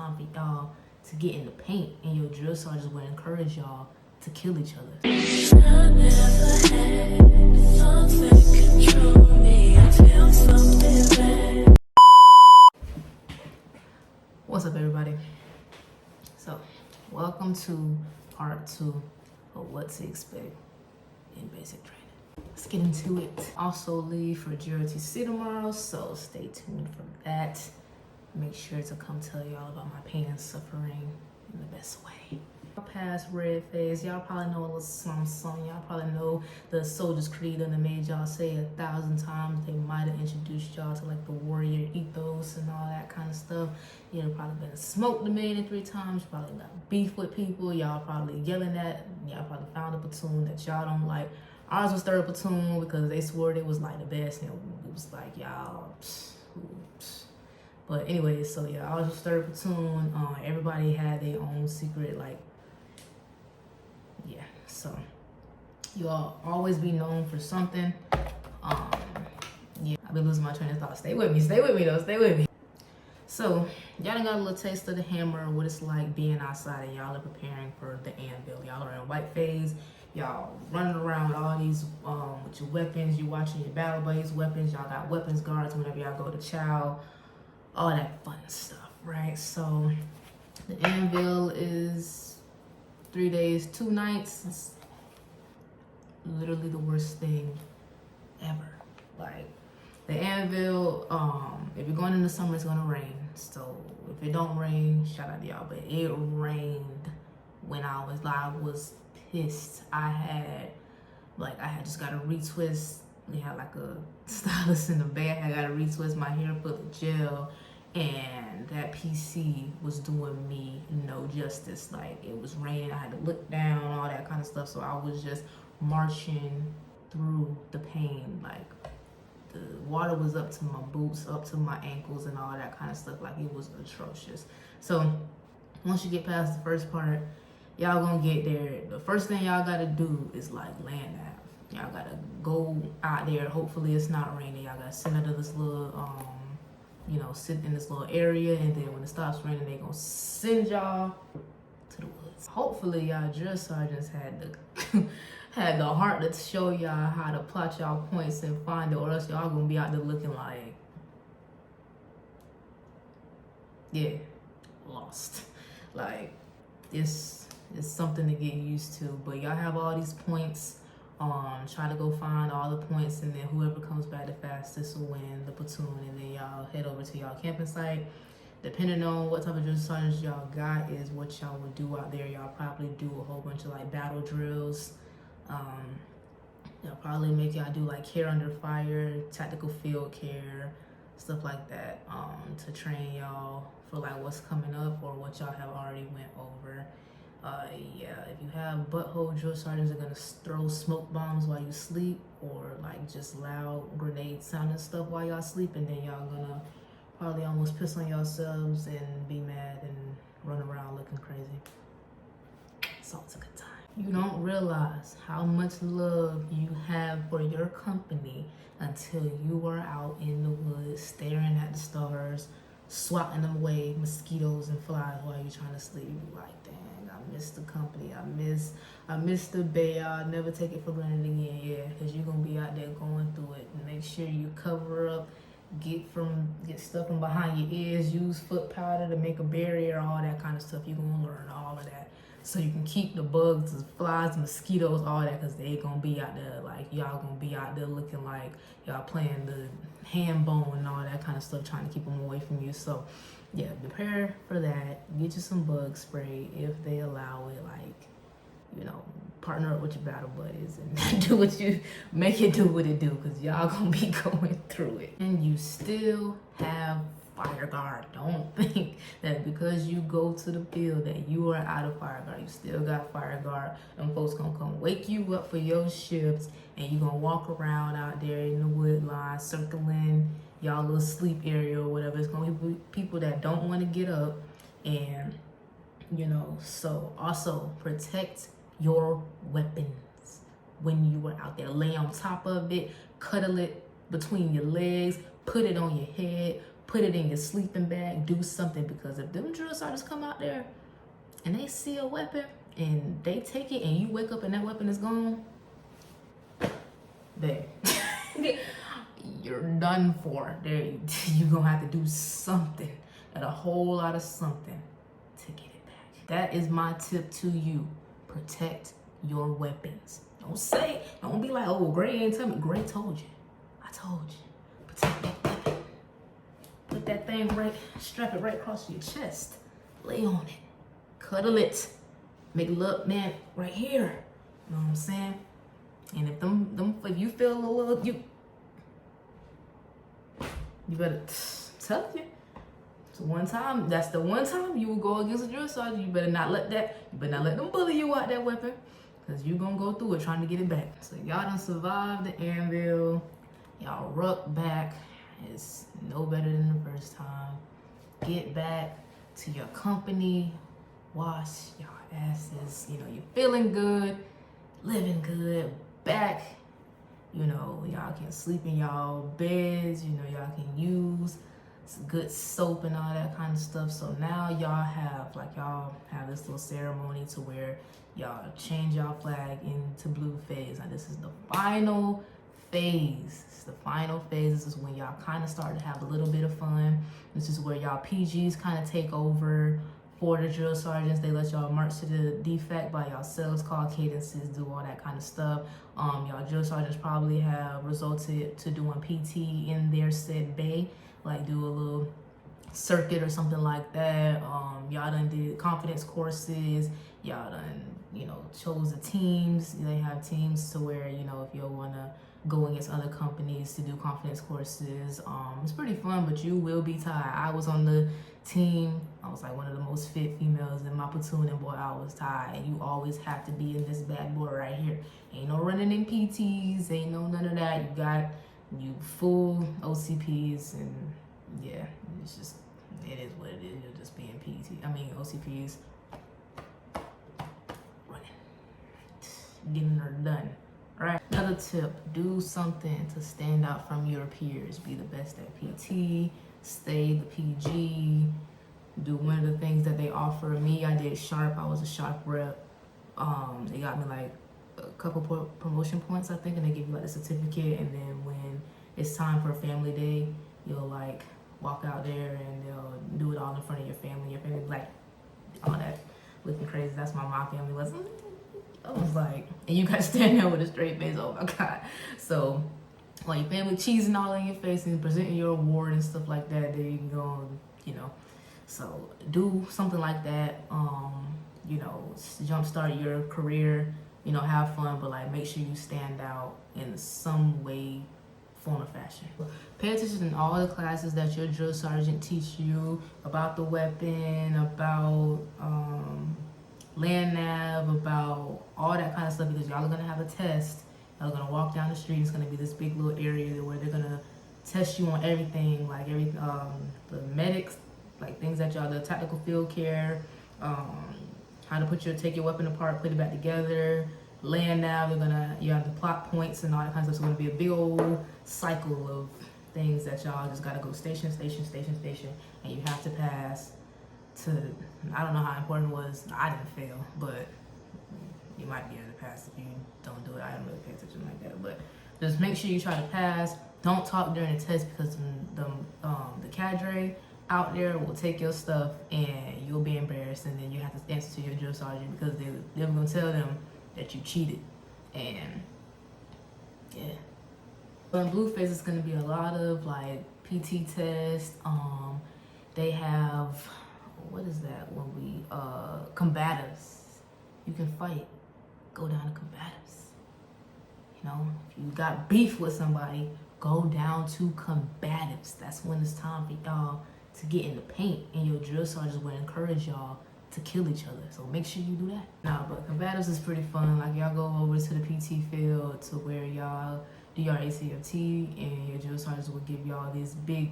time for y'all to get in the paint, and your drill sergeants will encourage y'all to kill each other. I never had thoughts that control me until something bad. What's up, everybody? So, welcome to part 2 of what to expect in basic training. Let's get into it. Also leave for GRTC tomorrow, so stay tuned for that. Make sure to come tell y'all about my pain and suffering in the best way. Past red phase, y'all probably know a little something. Y'all probably know the Soldier's Creed and they made y'all say 1,000 times. They might have introduced y'all to like the warrior ethos and all that kind of stuff. Y'all probably been smoked 1,000,003 times. You probably got beef with people. Y'all probably yelling at. Y'all probably found a platoon that y'all don't like. Ours was 3rd platoon because they swore it was like the best. And it was like y'all. But anyway, so yeah, ours was 3rd platoon. Everybody had their own secret like. Yeah, so you'll always be known for something. Yeah, I've been losing my train of thought. Stay with me though, stay with me. So y'all done got a little taste of the hammer, what it's like being outside, and y'all are preparing for the anvil. Y'all are in white phase. Y'all running around with all these with your weapons. You watching your battle buddies' weapons. Y'all got weapons guards whenever y'all go to chow. All that fun stuff, right? So the anvil is 3 days, 2 nights. It's literally the worst thing ever. Like the anvil, if you're going in the summer, it's gonna rain. So if it don't rain, shout out to y'all. But it rained when I was pissed. I had just got a retwist. We had like a stylist in the bag. I got to retwist my hair, put the gel. And that PC was doing me no justice. Like it was raining, I had to look down, all that kind of stuff. So I was just marching through the pain. Like the water was up to my boots, up to my ankles and all that kind of stuff. Like it was atrocious. So once you get past the first part, y'all gonna get there. The first thing y'all gotta do is like land that. Y'all gotta go out there. Hopefully it's not raining. Y'all gotta sit under this little sit in this little area, and then when it stops raining, they gonna send y'all to the woods. Hopefully y'all drill sergeants had the had the heart to show y'all how to plot y'all points and find it, or else y'all gonna be out there looking like, yeah, lost. Like this is something to get used to, but y'all have all these points. Try to go find all the points, and then whoever comes back the fastest will win the platoon, and then y'all head over to y'all camping site. Depending on what type of drill sergeants y'all got is what y'all would do out there. Y'all probably do a whole bunch of like battle drills. They'll probably make y'all do like care under fire, tactical field care, stuff like that, to train y'all for like what's coming up or what y'all have already went over. Yeah, if you have butthole drill sergeants are gonna throw smoke bombs while you sleep, or like just loud grenade sounding stuff while y'all sleep, and then y'all gonna probably almost piss on yourselves and be mad and run around looking crazy. So it's a good time. You don't realize how much love you have for your company until you are out in the woods staring at the stars, swatting them away, mosquitoes and flies while you're trying to sleep. You be like, dang, I miss the company. I miss the bay. I'll never take it for granted again. Yeah, because you're gonna be out there going through it. And make sure you cover up, get stuff from behind your ears, use foot powder to make a barrier, all that kind of stuff. You're gonna learn all of that. So you can keep the bugs, the flies, mosquitoes, all that, because they gonna be out there, like y'all gonna be out there looking like y'all playing the hand bone and all that kind of stuff, trying to keep them away from you. So yeah, prepare for that. Get you some bug spray if they allow it. Like, partner up with your battle buddies and make it do what it do, because y'all gonna be going through it. And you still have fire guard. Don't think that because you go to the field that you are out of fire guard. You still got fire guard. Them folks gonna come wake you up for your shifts, and you gonna walk around out there in the wood line, circling y'all little sleep area or whatever. It's gonna be people that don't want to get up, and so also protect your weapons when you are out there. Lay on top of it, cuddle it between your legs, put it on your head, put it in your sleeping bag, do something, because if them drill sergeants come out there and they see a weapon and they take it and you wake up and that weapon is gone, babe, you're done for. You're gonna have to do something, and a whole lot of something, to get it back. That is my tip to you. Protect your weapons. Don't be like, oh, Gray ain't tell me. Gray told you. I told you. Protect that weapon. Put that thing right, strap it right across your chest. Lay on it. Cuddle it. Make love, man, right here. You know what I'm saying? And if you feel a little, you better tell you. That's the one time you will go against a drill sergeant. You better not let them bully you out that weapon, because you're gonna go through it trying to get it back. So y'all done survived the anvil. Y'all ruck back. It's no better than the first time. Get back to your company. Wash your asses. You know, you're feeling good, living good. Back. You know, y'all can sleep in y'all beds. You know, y'all can use some good soap and all that kind of stuff. So now y'all have this little ceremony to where y'all change y'all flag into blue phase. Now this is the final phase. This is the final phase. This is when y'all kind of start to have a little bit of fun. This is where y'all PGs kind of take over for the drill sergeants. They let y'all march to the defect by yourselves, call cadences, do all that kind of stuff. Y'all drill sergeants probably have resulted to doing PT in their said bay, like do a little circuit or something like that. Y'all done did confidence courses. Y'all done, you know, chose the teams. They have teams to where, you know, if you wanna go against other companies to do confidence courses, it's pretty fun, but you will be tired. I was on the team. I was like one of the most fit females in my platoon, and boy, I was tired. And you always have to be in this bad boy right here. Ain't no running in PTs, ain't no none of that. You got you full OCPs, and yeah, it's just, it is what it is. You're just being OCPs, running, getting her done. Right. Another tip, do something to stand out from your peers. Be the best at PT, stay the PG, do one of the things that they offer me. I did SHARP, I was a SHARP rep. They got me like a couple promotion points, I think, and they give you like a certificate, and then when it's time for a family day, you'll like walk out there and they'll do it all in front of your family like all that looking crazy. That's how my family was. I was like, and you gotta stand there with a straight face. Oh my God. So while your family cheesing all in your face and presenting your award and stuff like that, then you can go, you know. So do something like that. You know, jumpstart your career, you know, have fun, but like make sure you stand out in some way, form, or fashion. Pay attention in all the classes that your drill sergeant teach you about the weapon, about land nav, about all that kind of stuff, because y'all are gonna have a test. Y'all are gonna walk down the street. It's gonna be this big little area where they're gonna test you on everything, like the medics, like things that y'all, the tactical field care, how to take your weapon apart, put it back together. Land nav, you have the plot points and all that kind of stuff. So it's gonna be a big old cycle of things that y'all just gotta go station, and you have to pass. I don't know how important it was. I didn't fail, but you might be able to pass if you don't do it. I don't really pay attention like that, but just make sure you try to pass. Don't talk during the test, because the cadre out there will take your stuff and you'll be embarrassed, and then you have to answer to your drill sergeant, because they're gonna tell them that you cheated. And yeah, but in Blueface it's gonna be a lot of like PT tests. They have, what is that when we combatives. You can fight, go down to combatives. You know, if you got beef with somebody, go down to combatives. That's when it's time for y'all to get in the paint, and your drill sergeants will encourage y'all to kill each other. So make sure you do that. Nah, but combatives is pretty fun. Like y'all go over to the PT field to where y'all do your ACFT, and your drill sergeants will give y'all these big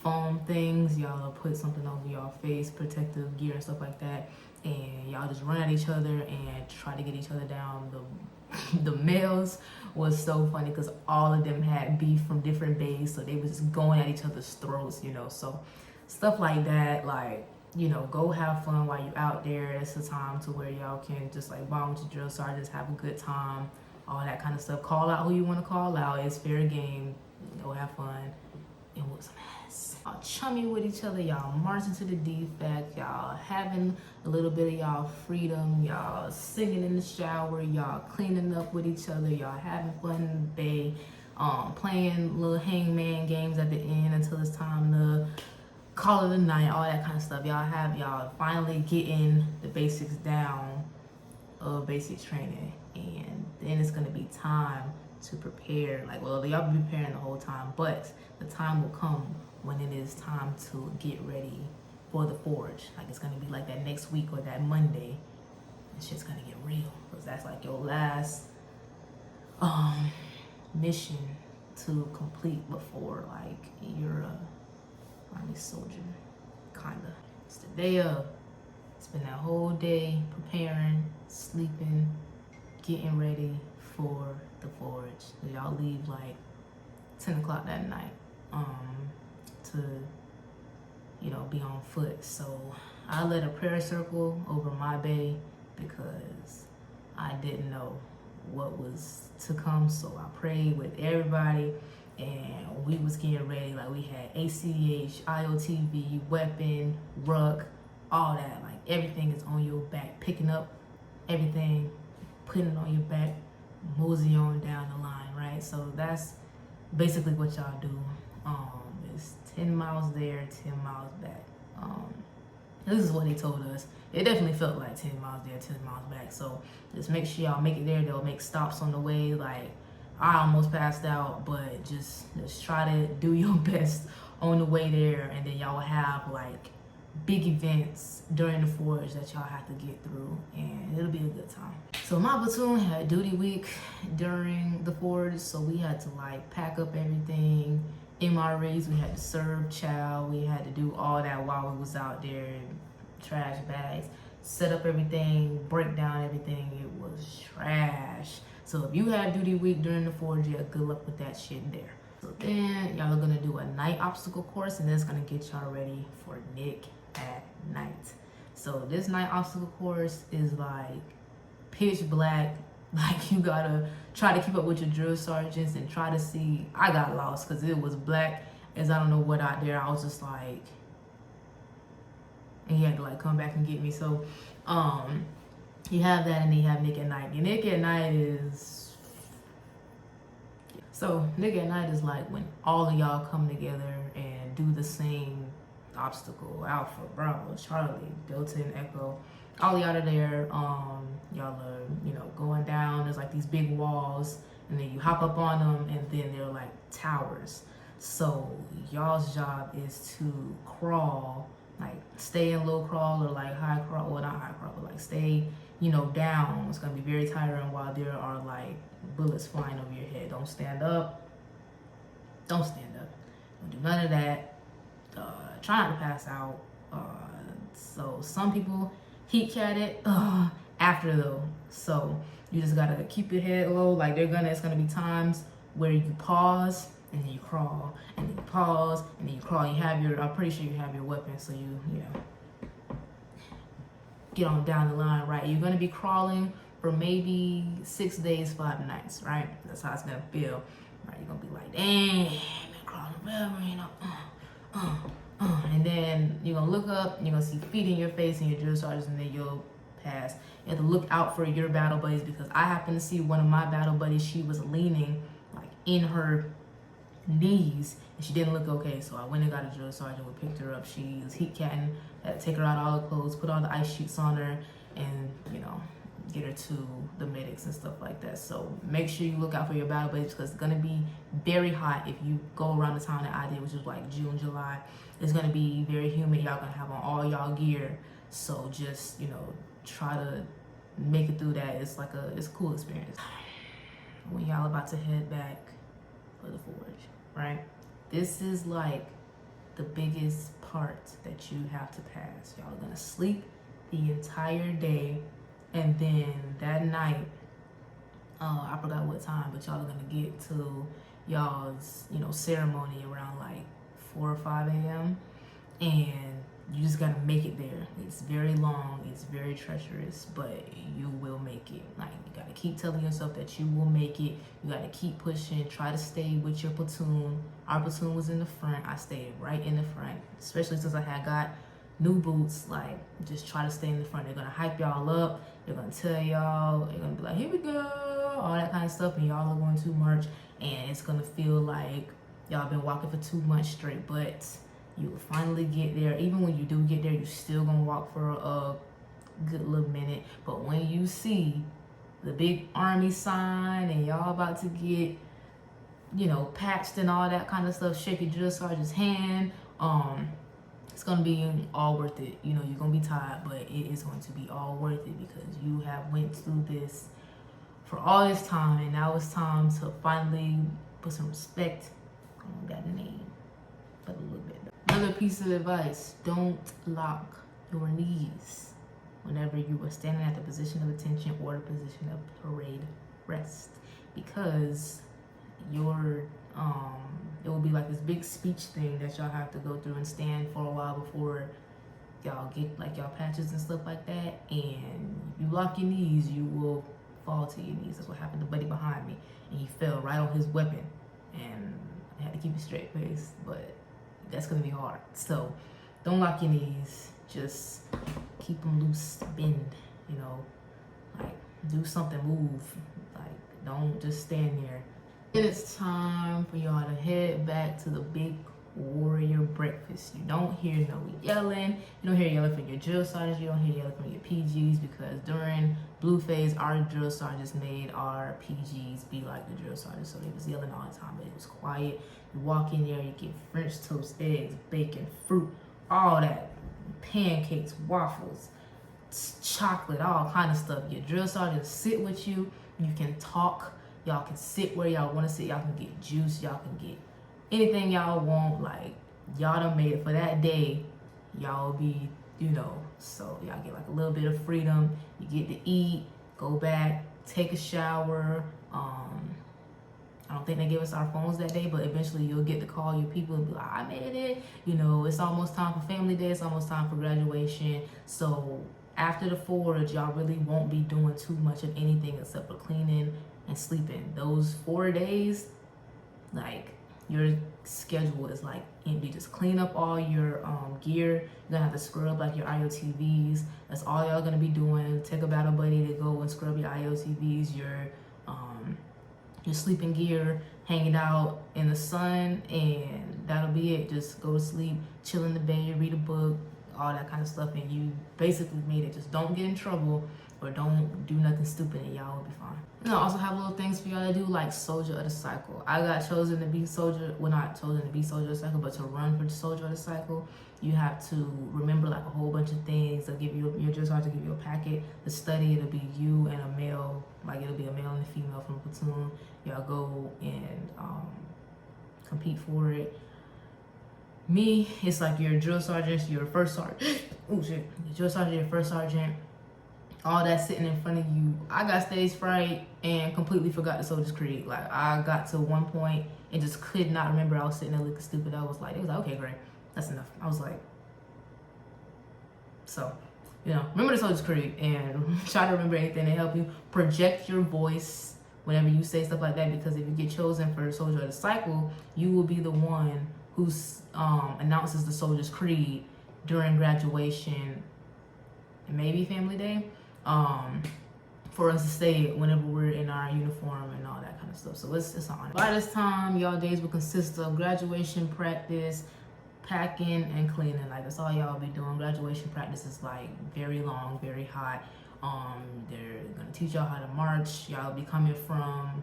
foam things. Y'all put something over y'all face, protective gear and stuff like that, and y'all just run at each other and try to get each other down the The males was so funny because all of them had beef from different bays, so they was just going at each other's throats, you know. So stuff like that, like, you know, go have fun while you out there. It's a time to where y'all can just like bond with your drill sergeants, have a good time, all that kind of stuff. Call out who you want to call out. It's fair game. Go have fun and whoop some ass. Y'all chummy with each other. Y'all marching to the defect. Y'all having a little bit of y'all freedom. Y'all singing in the shower. Y'all cleaning up with each other. Y'all having fun in the bay. Playing little hangman games at the end until it's time to call it a night. All that kind of stuff. Y'all finally getting the basics down of basic training, and then it's gonna be time to prepare. Like, well, y'all be preparing the whole time, but the time will come when it is time to get ready for the forge. Like, it's gonna be like that next week or that Monday. It's just gonna get real, because that's like your last mission to complete before like you're a army soldier, kinda. It's the day of. Spend that whole day preparing, sleeping, getting ready for the forge. Y'all leave like 10 o'clock that night to, you know, be on foot. So I led a prayer circle over my bay because I didn't know what was to come. So I prayed with everybody, and we was getting ready. Like, we had ACH, IOTV, weapon, ruck, all that. Like, everything is on your back. Picking up everything, putting it on your back, mosey on down the line, right? So that's basically what y'all do. It's 10 miles there, 10 miles back. This is what they told us. It definitely felt like 10 miles there, 10 miles back. So just make sure y'all make it there. They'll make stops on the way. Like, I almost passed out, but just try to do your best on the way there, and then y'all have like big events during the forge that y'all have to get through, and it'll be a good time. So my platoon had duty week during the forge, so we had to like pack up everything. MREs, we had to serve chow, we had to do all that while we was out there, trash bags, set up everything, break down everything. It was trash. So if you had duty week during the forge, yeah, good luck with that shit there. So then y'all are gonna do a night obstacle course, and that's gonna get y'all ready for Nick at night. So this night obstacle course is like pitch black. Like, you gotta try to keep up with your drill sergeants and try to see. I got lost because it was black as I don't know what out there. I was just like, and he had to like come back and get me. So you have that, and then you have Nick at night. And Nick at night is, so Nick at night is like when all of y'all come together and do the same obstacle. Alpha, Bravo, Charlie, Delta, and Echo. All of y'all are there. Y'all are, you know, going down. There's like these big walls, and then you hop up on them, and then they're like towers. So y'all's job is to crawl, like stay in low crawl or like high crawl. Well, not high crawl, but like stay, you know, down. It's gonna be very tiring while there are like bullets flying over your head. Don't stand up. Don't stand up. Don't do none of that. Try not to pass out. So some people heat cat it after though. So you just gotta keep your head low. Like, it's gonna be times where you pause and then you crawl, and then you pause and then you crawl. I'm pretty sure you have your weapon, so you know, get on down the line, right? You're gonna be crawling for maybe 6 days, 5 nights, right? That's how it's gonna feel, right? You're gonna be like, dang, I've been crawling forever, you know. And then you're gonna look up, and you're gonna see feet in your face and your drill sergeants, and then you'll pass. You have to look out for your battle buddies, because I happened to see one of my battle buddies. She was leaning like in her knees, and she didn't look okay. So I went and got a drill sergeant. We picked her up. She was heat catting. Had to take her out all the clothes, put all the ice sheets on her, and, you know, get her to the medics and stuff like that. So make sure you look out for your battle buddies, because it's gonna be very hot if you go around the time that I did, which is like June, July. It's gonna be very humid. Y'all gonna have on all y'all gear. So just, you know, try to make it through that. It's a cool experience. When y'all about to head back for the forge, right? This is like the biggest part that you have to pass. Y'all are gonna sleep the entire day, and then that night I forgot what time, but y'all are gonna get to y'all's, ceremony around like 4 or 5 a.m. and you just gotta make it there. It's very long, it's very treacherous, but you will make it. Like, you gotta keep telling yourself that you will make it. You gotta keep pushing, try to stay with your platoon. Our platoon was in the front, I stayed right in the front, especially since I had got new boots. Like, just try to stay in the front. They're gonna hype y'all up, they're gonna tell y'all, they're gonna be like, here we go, all that kind of stuff, and y'all are going to march, and it's gonna feel like y'all been walking for 2 months straight, but you will finally get there. Even when you do get there, you're still gonna walk for a good little minute. But when you see the big army sign and y'all about to get, patched and all that kind of stuff, shake your drill sergeant's hand, it's gonna be all worth it. You're gonna be tired, but it is going to be all worth it because you have went through this for all this time, and now it's time to finally put some respect on that name, but a little bit. Another piece of advice: don't lock your knees whenever you are standing at the position of attention or the position of parade rest, because it will be like this big speech thing that y'all have to go through and stand for a while before y'all get like y'all patches and stuff like that. And if you lock your knees, you will fall to your knees. That's what happened to buddy behind me, and he fell right on his weapon, and I had to keep a straight face, but that's gonna be hard. So don't lock your knees, just keep them loose, bend, like do something, move, like don't just stand there. Then it's time for y'all to head back to the big warrior breakfast. You don't hear no yelling, you don't hear yelling from your drill sergeants, you don't hear yelling from your PGs, because during blue phase, our drill sergeants made our PGs be like the drill sergeants, so they was yelling all the time, but it was quiet. You walk in there, you get French toast, eggs, bacon, fruit, all that, pancakes, waffles, chocolate, all kind of stuff. Your drill sergeants sit with you, you can talk, y'all can sit where y'all want to sit, y'all can get juice, y'all can get anything y'all want. Like, y'all done made it for that day. Y'all be, so y'all get like a little bit of freedom. You get to eat, go back, take a shower. I don't think they gave us our phones that day, but eventually you'll get to call your people and be like, I made it. It's almost time for family day. It's almost time for graduation. So after the forge, y'all really won't be doing too much of anything except for cleaning and sleeping. Those 4 days, like, your schedule is like empty. Just clean up all your gear. You're gonna have to scrub like your IOTVs. That's all y'all gonna be doing. Take a battle buddy to go and scrub your IOTVs, your sleeping gear, hanging out in the sun, and that'll be it. Just go to sleep, chill in the bed, read a book, all that kind of stuff, and you basically made it. Just don't get in trouble or don't do nothing stupid, and y'all will be fine. I also have little things for y'all to do, like Soldier of the Cycle. I got chosen to be soldier, well, not chosen to be Soldier of the Cycle, but to run for Soldier of the Cycle. You have to remember like a whole bunch of things. They'll give you, your drill sergeant give you a packet to study. It'll be you and a male, like it'll be a male and a female from a platoon. Y'all go and compete for it. Me, it's like your drill sergeant, your first sergeant. Oh shit, your drill sergeant, your first sergeant. All that sitting in front of you. I got stage fright and completely forgot the Soldier's Creed. Like, I got to one point and just could not remember. I was sitting there looking stupid. It was like, okay, great, that's enough. I was like, so, remember the Soldier's Creed and try to remember anything to help you. Project your voice whenever you say stuff like that, because if you get chosen for Soldier of the Cycle, you will be the one who announces the Soldier's Creed during graduation and maybe family day. For us to say it whenever we're in our uniform and all that kind of stuff. So it's an honor. By this time, y'all days will consist of graduation practice, packing, and cleaning. Like, that's all y'all be doing. Graduation practice is like very long, very hot. They're gonna teach y'all how to march. Y'all be coming from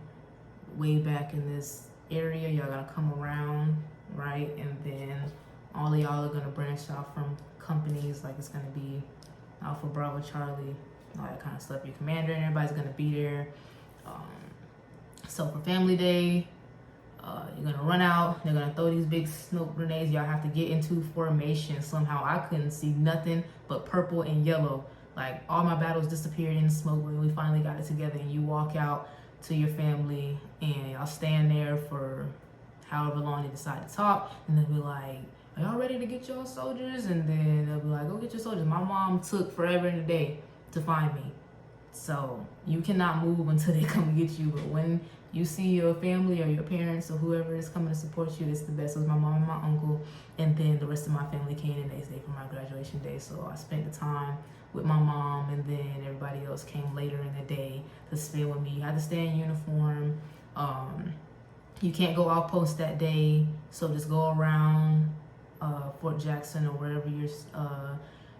way back in this area. Y'all gonna come around, right? And then all of y'all are gonna branch out from companies. Like, it's gonna be Alpha, Bravo, Charlie, all that kind of stuff. Your commander and everybody's gonna be there. So for family day, you're gonna run out. They're gonna throw these big smoke grenades. Y'all have to get into formation somehow. I couldn't see nothing but purple and yellow. Like, all my battles disappeared in the smoke when we finally got it together. And you walk out to your family, and y'all stand there for however long they decide to talk, and they'll be like, are y'all ready to get your soldiers? And then they'll be like, go get your soldiers. My mom took forever and a day to find me. So you cannot move until they come and get you. But when you see your family or your parents or whoever is coming to support you, it's the best. It was my mom and my uncle, and then the rest of my family came the next day for my graduation day. So I spent the time with my mom, and then everybody else came later in the day to spend with me. You had to stay in uniform. You can't go outpost that day, so just go around Fort Jackson or wherever your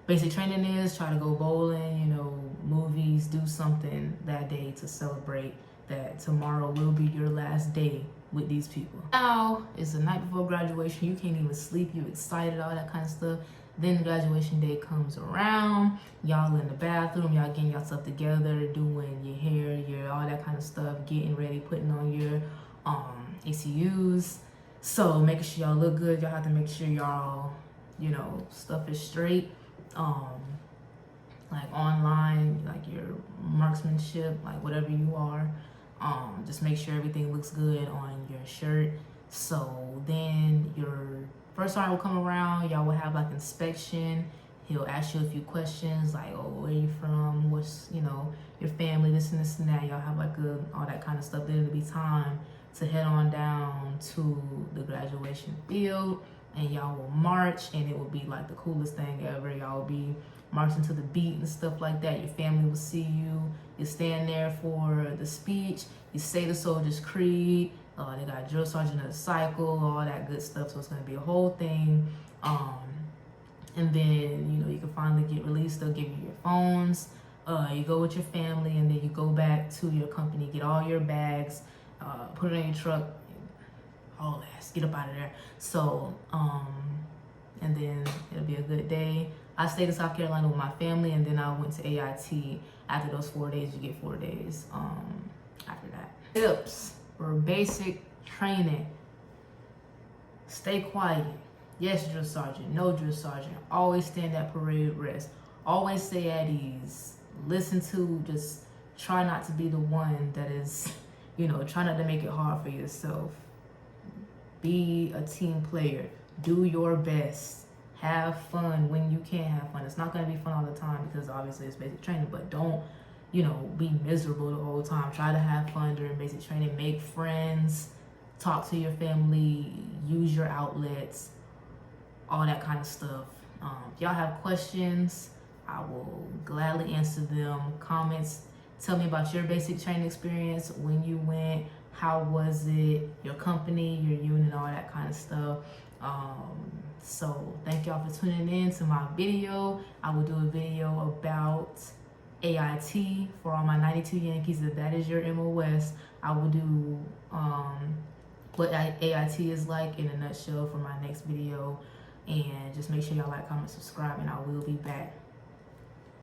basic training is. Try to go bowling, you know, movies, do something that day to celebrate that tomorrow will be your last day with these people. Now it's the night before graduation. You can't even sleep. You excited, all that kind of stuff. Then the graduation day comes around. Y'all in the bathroom. Y'all getting yourself together, doing your hair, your all that kind of stuff, getting ready, putting on your ACUs. So making sure y'all look good. Y'all have to make sure y'all, you know, stuff is straight. Like online, like your marksmanship, like whatever you are. Just make sure everything looks good on your shirt. So then your first sergeant will come around. Y'all will have like inspection. He'll ask you a few questions like, oh, where you from? What's, you know, your family, this and this and that. Y'all have like all that kind of stuff. Then it'll be time to head on down to the graduation field, and y'all will march, and it will be like the coolest thing ever. Y'all will be marching to the beat and stuff like that. Your family will see you. You stand there for the speech. You say the soldier's creed. They got drill sergeant of the cycle, all that good stuff. So it's gonna be a whole thing. And then, you know, you can finally get released. They'll give you your phones. You go with your family, and then you go back to your company, get all your bags, put it in your truck, all that, get up out of there. So, and then it'll be a good day. I stayed in South Carolina with my family, and then I went to AIT. After those 4 days, you get 4 days after that. Tips for basic training. Stay quiet. Yes, drill sergeant. No, drill sergeant. Always stand at parade rest. Always stay at ease. Listen to, just try not to be the one that is, you know, try not to make it hard for yourself. Be a team player. Do your best. Have fun when you can have fun. It's not going to be fun all the time because obviously it's basic training, but don't, you know, be miserable the whole time. Try to have fun during basic training. Make friends. Talk to your family. Use your outlets. All that kind of stuff. If y'all have questions, I will gladly answer them. Comments. Tell me about your basic training experience, when you went, how was it, your company, your unit, all that kind of stuff. So thank y'all for tuning in to my video. I will do a video about AIT for all my 92 Yankees. If that is your MOS, I will do what AIT is like in a nutshell for my next video. And just make sure y'all like, comment, subscribe, and I will be back.